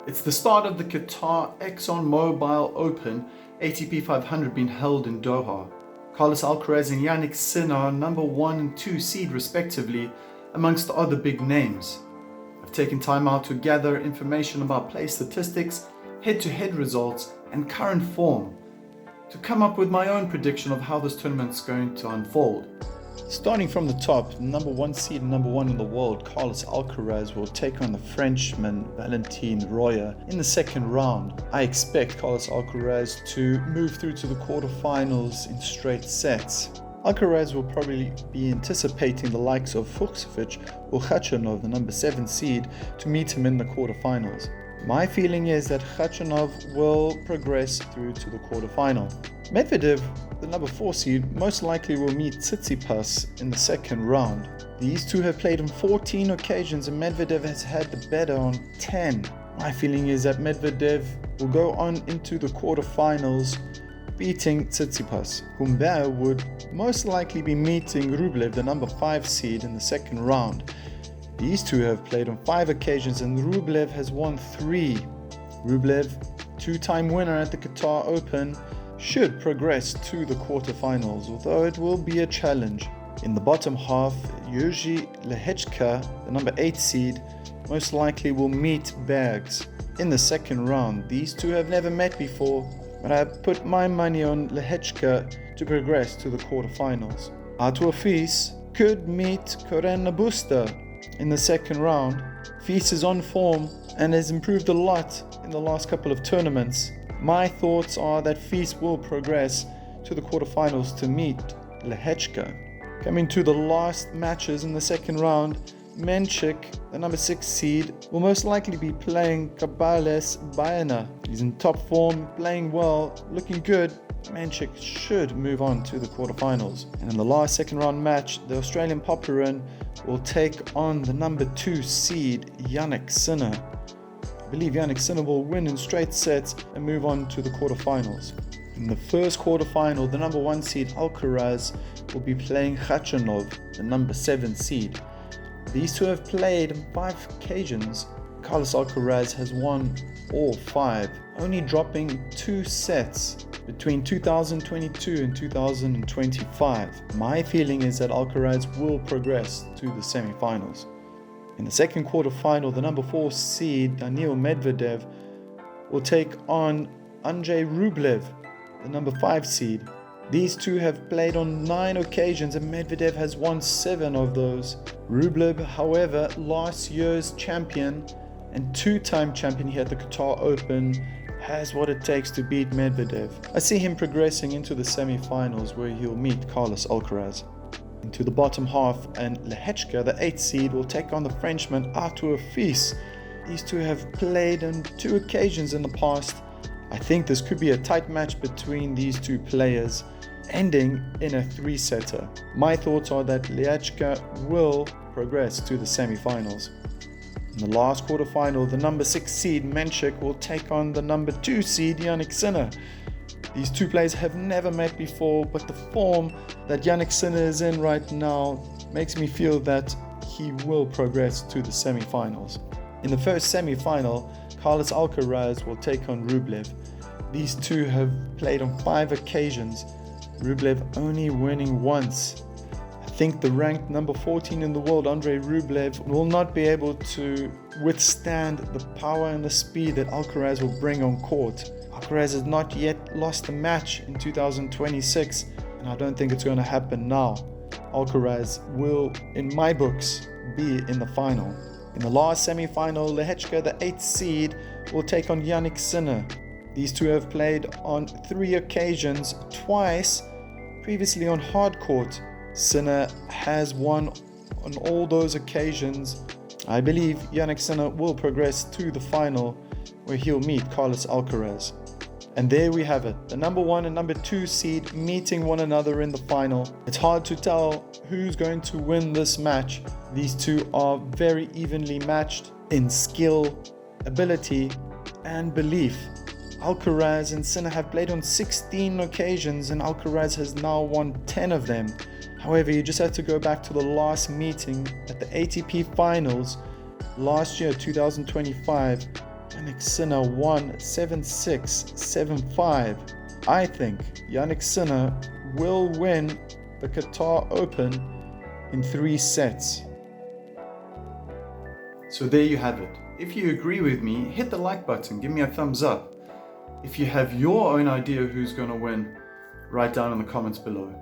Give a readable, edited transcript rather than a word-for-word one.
It's the start of the Qatar ExxonMobil Open ATP 500 being held in Doha. Carlos Alcaraz and Jannik Sinner are number 1 and 2 seed respectively, amongst other big names. I've taken time out to gather information about play statistics, head-to-head results and current form to come up with my own prediction of how this tournament's going to unfold. Starting from the top, number 1 seed and number 1 in the world, Carlos Alcaraz will take on the Frenchman Valentin Royer in the second round. I expect Carlos Alcaraz to move through to the quarterfinals in straight sets. Alcaraz will probably be anticipating the likes of Fuchsovic or Khachanov, the number 7 seed, to meet him in the quarterfinals. My feeling is that Khachanov will progress through to the quarterfinal. Medvedev, the number 4 seed, most likely will meet Tsitsipas in the second round. These two have played on 14 occasions and Medvedev has had the better on 10. My feeling is that Medvedev will go on into the quarterfinals, beating Tsitsipas. Humbert would most likely be meeting Rublev, the number 5 seed, in the second round. These two have played on 5 occasions and Rublev has won 3. Rublev, 2-time winner at the Qatar Open, should progress to the quarterfinals, although it will be a challenge. In the bottom half, Yuji Lehechka, the number 8 seed, most likely will meet Bergs in the second round. These two have never met before, but I put my money on Lehechka to progress to the quarterfinals. Arthur Fils could meet Koren Busta in the second round. Fils is on form and has improved a lot in the last couple of tournaments. My thoughts are that Fils will progress to the quarterfinals to meet Lehechka. Coming to the last matches in the second round, Menchik, the number 6 seed, will most likely be playing Cabales Baena. He's in top form, playing well, looking good. Menchik should move on to the quarterfinals. And in the last second round match, the Australian Popyrin will take on the number 2 seed, Jannik Sinner. I believe Jannik Sinner will win in straight sets and move on to the quarterfinals. In the first quarterfinal, the number 1 seed Alcaraz will be playing Khachanov, the number 7 seed. These two have played on 5 occasions. Carlos Alcaraz has won all 5, only dropping 2 sets between 2022 and 2025. My feeling is that Alcaraz will progress to the semi-finals. In the second quarterfinal, the number 4 seed Daniil Medvedev will take on Andrei Rublev, the number 5 seed. These two have played on 9 occasions and Medvedev has won 7 of those. Rublev, however, last year's champion and 2-time champion here at the Qatar Open, has what it takes to beat Medvedev. I see him progressing into the semi-finals where he'll meet Carlos Alcaraz. Into the bottom half, and Lehechka, the 8th seed, will take on the Frenchman Arthur Fils. These two have played on 2 occasions in the past. I think this could be a tight match between these two players, ending in a 3-setter. My thoughts are that Lehechka will progress to the semi-finals. In the last quarterfinal, the number 6 seed Menchik will take on the number 2 seed Jannik Sinner. These two players have never met before, but the form that Jannik Sinner is in right now makes me feel that he will progress to the semi-finals. In the first semi-final, Carlos Alcaraz will take on Rublev. These two have played on 5 occasions, Rublev only winning once. I think the ranked number 14 in the world, Andrei Rublev, will not be able to withstand the power and the speed that Alcaraz will bring on court. Alcaraz has not yet lost a match in 2026, and I don't think it's going to happen now. Alcaraz will, in my books, be in the final. In the last semi-final, Lehechka, the 8th seed, will take on Jannik Sinner. These two have played on 3 occasions, twice previously on hard court. Sinner has won on all those occasions. I believe Jannik Sinner will progress to the final where he'll meet Carlos Alcaraz. And there we have it, the number 1 and number 2 seed meeting one another in the final. It's hard to tell who's going to win this match. These two are very evenly matched in skill, ability, and belief. Alcaraz and Sinner have played on 16 occasions and Alcaraz has now won 10 of them. However, you just have to go back to the last meeting at the ATP finals last year, 2025, when Yannick Sinner won 7-6, 7-5. I think Yannick Sinner will win the Qatar Open in 3 sets. So there you have it. If you agree with me, hit the like button, give me a thumbs up. If you have your own idea who's going to win, write down in the comments below.